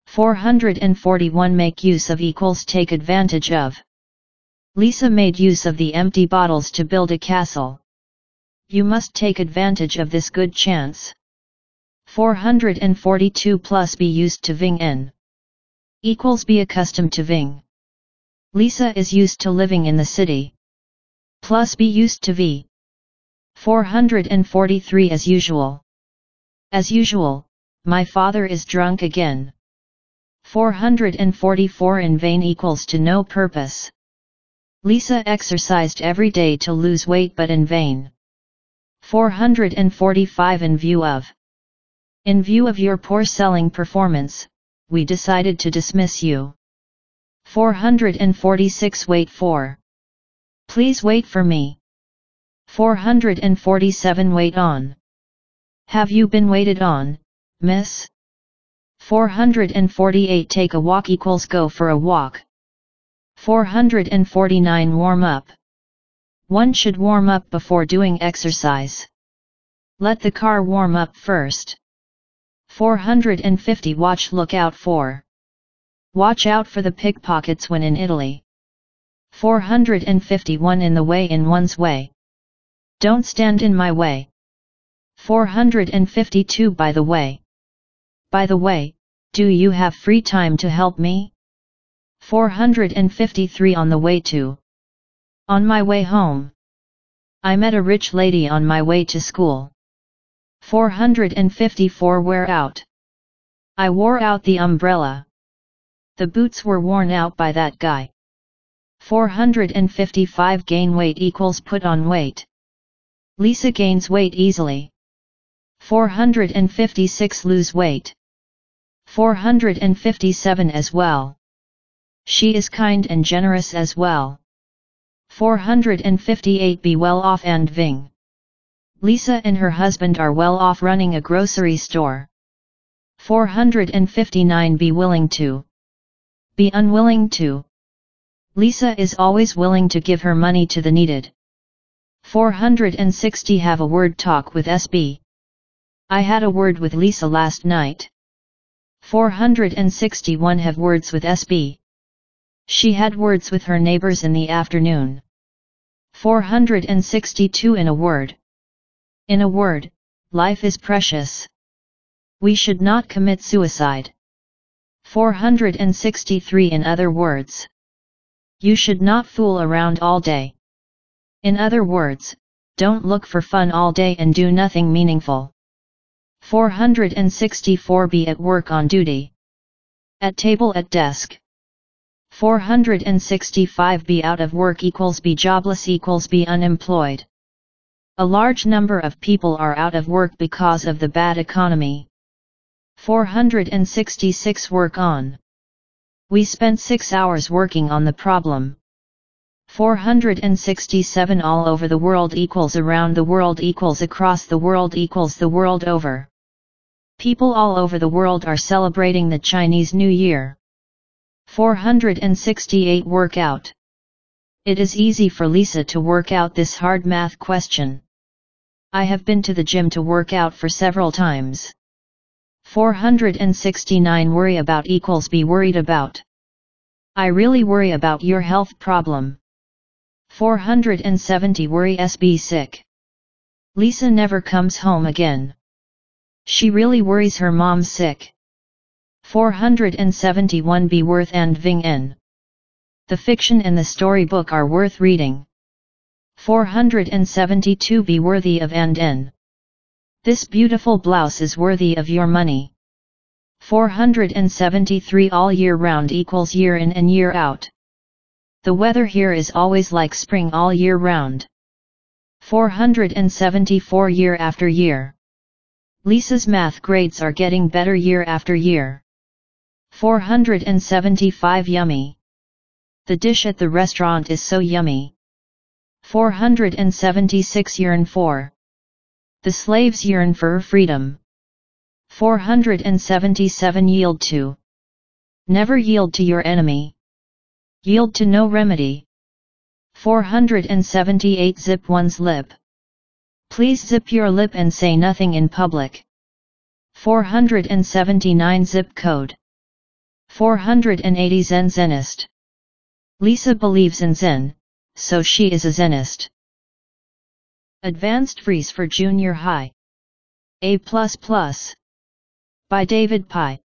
441 make use of equals take advantage of. Lisa made use of the empty bottles to build a castle. You must take advantage of this good chance. 442 plus be used to ving n. Equals be accustomed to ving. Lisa is used to living in the city. Plus be used to v. 443 as usual. As usual, my father is drunk again. 444 in vain equals to no purpose. Lisa exercised every day to lose weight but in vain. 445 in view of. In view of your poor selling performance, we decided to dismiss you. 446 wait for. Please wait for me. 447 wait on. Have you been waited on, miss? 448 take a walk equals go for a walk. 449 warm up. One should warm up before doing exercise. Let the car warm up first. 450 watch look out for. Watch out for the pickpockets when in Italy. 451 in the way in one's way. Don't stand in my way. 452 by the way. By the way, do you have free time to help me? 453 on the way to. On my way home. I met a rich lady on my way to school. 454 wear out. I wore out the umbrella. The boots were worn out by that guy. 455 gain weight equals put on weight. Lisa gains weight easily. 456 lose weight. 457 as well. She is kind and generous as well. 458 be well off and ving. Lisa and her husband are well off running a grocery store. 459 be willing to. Be unwilling to. Lisa is always willing to give her money to the needed. 460 have a word talk with SB. I had a word with Lisa last night. 461 have words with SB. She had words with her neighbors in the afternoon. 462 in a word. In a word, life is precious. We should not commit suicide. 463 in other words. You should not fool around all day. In other words, don't look for fun all day and do nothing meaningful. 464 be at work on duty. At table at desk. 465 be out of work equals be jobless equals be unemployed. A large number of people are out of work because of the bad economy. 466 work on. We spent 6 hours working on the problem. 467 all over the world equals around the world equals across the world equals the world over. People all over the world are celebrating the Chinese New Year. 468 work out. It is easy for Lisa to work out this hard math question. I have been to the gym to work out for several times. 469 worry about equals be worried about. I really worry about your health problem. 470 worry SB sick. Lisa never comes home again. She really worries her mom sick. 471 be worth and ving n. The fiction and the storybook are worth reading. 472 be worthy of and n. This beautiful blouse is worthy of your money. 473 all year round equals year in and year out. The weather here is always like spring all year round. 474 year after year. Lisa's math grades are getting better year after year. 475 yummy. The dish at the restaurant is so yummy. 476 yearn for. The slaves yearn for freedom. 477 yield to. Never yield to your enemy. Yield to no remedy. 478 Zip one's lip. Please zip your lip and say nothing in public. 479 Zip code. 480 Zen Zenist. Lisa believes in Zen, so she is a Zenist. Advanced Freeze for Junior High. A++. By David Pai.